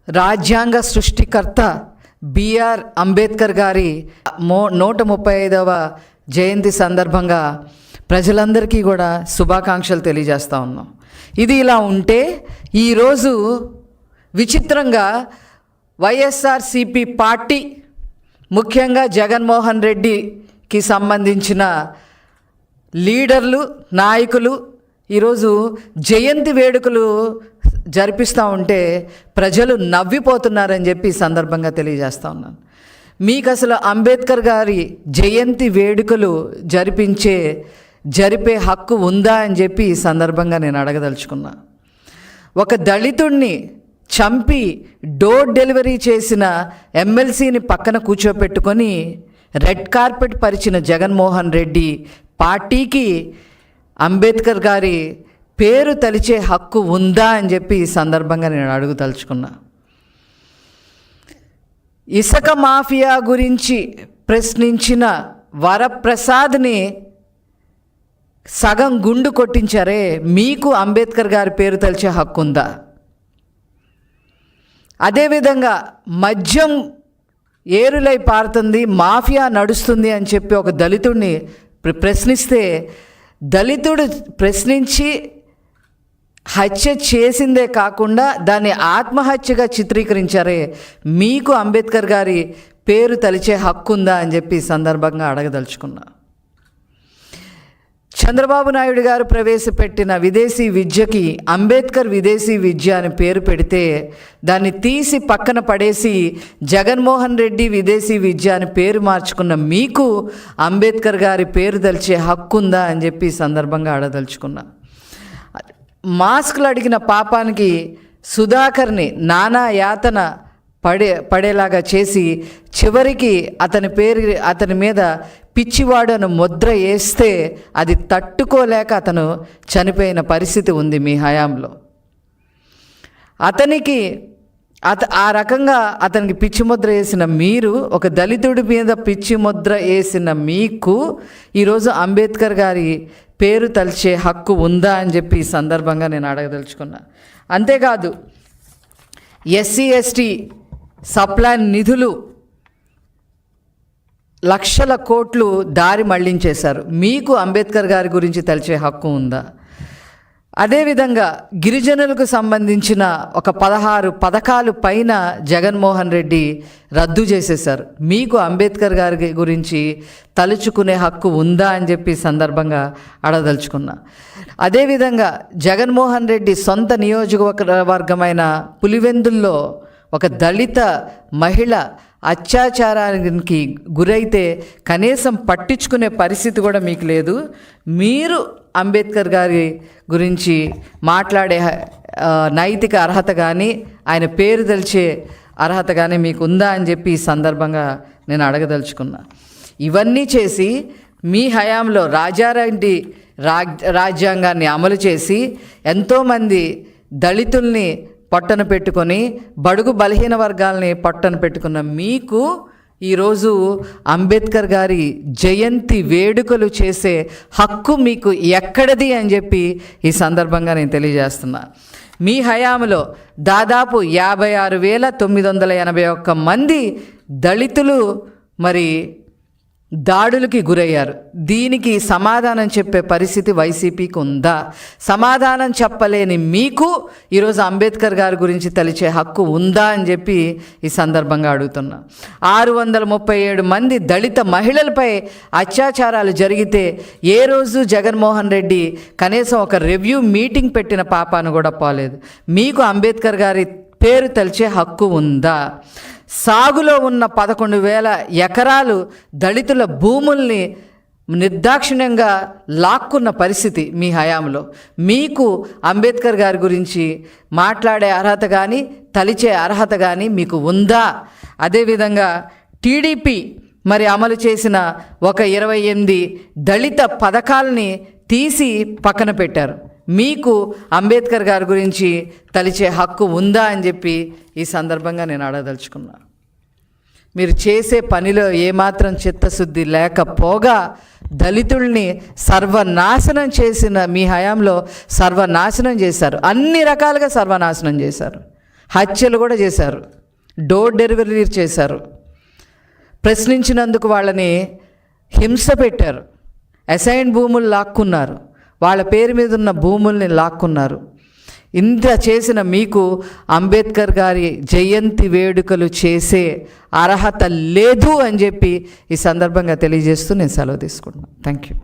రాజ్యాంగ సృష్టికర్త బిఆర్ అంబేద్కర్ గారి 135వ జయంతి సందర్భంగా ప్రజలందరికీ కూడా శుభాకాంక్షలు తెలియజేస్తూ ఉన్నాం. ఇది ఇలా ఉంటే ఈరోజు విచిత్రంగా వైఎస్ఆర్సిపి పార్టీ, ముఖ్యంగా జగన్మోహన్ రెడ్డికి సంబంధించిన లీడర్లు, నాయకులు ఈరోజు జయంతి వేడుకలు జరిపిస్తూ ఉంటే ప్రజలు నవ్విపోతున్నారని చెప్పి ఈ సందర్భంగా తెలియజేస్తూ ఉన్నాను. మీకు అసలు అంబేద్కర్ గారి జయంతి వేడుకలు జరిపే హక్కు ఉందా అని చెప్పి ఈ సందర్భంగా నేను అడగదలుచుకున్నా. ఒక దళితుడిని చంపి డోర్ డెలివరీ చేసిన ఎమ్మెల్సీని పక్కన కూర్చోపెట్టుకొని రెడ్ కార్పెట్ పరిచిన జగన్మోహన్ రెడ్డి పార్టీకి అంబేద్కర్ గారి పేరు తలిచే హక్కు ఉందా అని చెప్పి ఈ సందర్భంగా నేను అడుగుదలుచుకున్నా. ఇసుక మాఫియా గురించి ప్రశ్నించిన వరప్రసాద్ని సగం గుండు కొట్టించారే, మీకు అంబేద్కర్ గారి పేరు తలిచే హక్కు ఉందా? అదేవిధంగా మద్యం ఏరులై పారుతుంది, మాఫియా నడుస్తుంది అని చెప్పి ఒక దళితుడిని ప్రశ్నిస్తే దళితుడు ప్రశ్నించి హత్య చేసిందే కాకుండా దాన్ని ఆత్మహత్యగా చిత్రీకరించారే, మీకు అంబేద్కర్ గారి పేరు తలిచే హక్కు ఉందా అని చెప్పి ఈ సందర్భంగా అడగదలుచుకున్నా. చంద్రబాబు నాయుడు గారు ప్రవేశపెట్టిన విదేశీ విద్యకి అంబేద్కర్ విదేశీ విద్య అని పేరు పెడితే దాన్ని తీసి పక్కన పడేసి జగన్మోహన్ రెడ్డి విదేశీ విద్య అని పేరు మార్చుకున్న మీకు అంబేద్కర్ గారి పేరు తలిచే హక్కు ఉందా అని చెప్పి ఈ సందర్భంగా అడగదలుచుకున్నా. మాస్కులు అడిగిన పాపానికి సుధాకర్ని నానా యాతన పడేలాగా చేసి చివరికి అతని మీద పిచ్చివాడు అని ముద్ర వేస్తే అది తట్టుకోలేక అతను చనిపోయిన పరిస్థితి ఉంది మీ హయాంలో. ఆ రకంగా అతనికి పిచ్చి ముద్ర వేసిన మీరు, ఒక దళితుడి మీద పిచ్చి ముద్ర వేసిన మీకు ఈరోజు అంబేద్కర్ గారి పేరు తలిచే హక్కు ఉందా అని చెప్పి ఈ సందర్భంగా నేను అడగదలుచుకున్నా. అంతేకాదు ఎస్సీ ఎస్టీ సప్లాన్ నిధులు లక్షల కోట్లు దారి మళ్లించేశారు, మీకు అంబేద్కర్ గారి గురించి తలిచే హక్కు ఉందా? అదేవిధంగా గిరిజనులకు సంబంధించిన ఒక 16 పథకాలు పైన జగన్మోహన్ రెడ్డి రద్దు చేసేశారు, మీకు అంబేద్కర్ గారి గురించి తలుచుకునే హక్కు ఉందా అని చెప్పి సందర్భంగా అడగదలుచుకున్నా. అదేవిధంగా జగన్మోహన్ రెడ్డి సొంత నియోజకవర్గమైన పులివెందుల్లో ఒక దళిత మహిళ అత్యాచారానికి గురైతే కనీసం పట్టించుకునే పరిస్థితి కూడా మీకు లేదు. మీరు అంబేద్కర్ గారి గురించి మాట్లాడే నైతిక అర్హత కానీ ఆయన పేరు తెలిసే అర్హత కానీ మీకు ఉందా అని చెప్పి ఈ సందర్భంగా నేను అడగదలుచుకున్నా. ఇవన్నీ చేసి మీ హయాంలో రాజారెడ్డి రాజ్యాంగాన్ని అమలు చేసి ఎంతోమంది దళితుల్ని పొట్టన పెట్టుకొని బడుగు బలహీన వర్గాల్ని పొట్టన పెట్టుకున్న మీకు ఈరోజు అంబేద్కర్ గారి జయంతి వేడుకలు చేసే హక్కు మీకు ఎక్కడిది అని చెప్పి ఈ సందర్భంగా నేను తెలియజేస్తున్నా. మీ హయాంలో దాదాపు 56,981 మంది దళితులు మరి దాడులకి గురయ్యారు. దీనికి సమాధానం చెప్పే పరిస్థితి వైసీపీకి ఉందా? సమాధానం చెప్పలేని మీకు ఈరోజు అంబేద్కర్ గారి గురించి తలిచే హక్కు ఉందా అని చెప్పి ఈ సందర్భంగా అడుగుతున్నా. 637 మంది దళిత మహిళలపై అత్యాచారాలు జరిగితే ఏ రోజు జగన్మోహన్ రెడ్డి కనీసం ఒక రివ్యూ మీటింగ్ పెట్టిన పాపాను కూడా పోలేదు, మీకు అంబేద్కర్ గారి పేరు తలిచే హక్కు ఉందా? సాగులో ఉన్న 11,000 ఎకరాలు దళితుల భూముల్ని నిర్దాక్షిణ్యంగా లాక్కున్న పరిస్థితి మీ హయాంలో, మీకు అంబేద్కర్ గారి గురించి మాట్లాడే అర్హత కానీ తలిచే అర్హత కానీ మీకు ఉందా? అదేవిధంగా టీడీపీ మరి అమలు చేసిన ఒక 28 దళిత పథకాలని తీసి పక్కన పెట్టారు, మీకు అంబేద్కర్ గారి గురించి తలిచే హక్కు ఉందా అని చెప్పి ఈ సందర్భంగా నేను అడగదలుచుకున్నా. మీరు చేసే పనిలో ఏమాత్రం చిత్తశుద్ధి లేకపోగా దళితుల్ని సర్వనాశనం చేసిన మీ హయాంలో సర్వనాశనం చేశారు, అన్ని రకాలుగా సర్వనాశనం చేశారు. హత్యలు కూడా చేశారు, డోర్ డెలివరీ చేశారు, ప్రశ్నించినందుకు వాళ్ళని హింస పెట్టారు, అసైన్ భూములు లాక్కున్నారు, వాళ్ళ పేరు మీద ఉన్న భూముల్ని లాక్కున్నారు. ఇంత చేసిన మీకు అంబేద్కర్ గారి జయంతి వేడుకలు చేసే అర్హత లేదు అని చెప్పి ఈ సందర్భంగా తెలియజేస్తూ నేను సెలవు తీసుకుంటున్నాను. Thank you.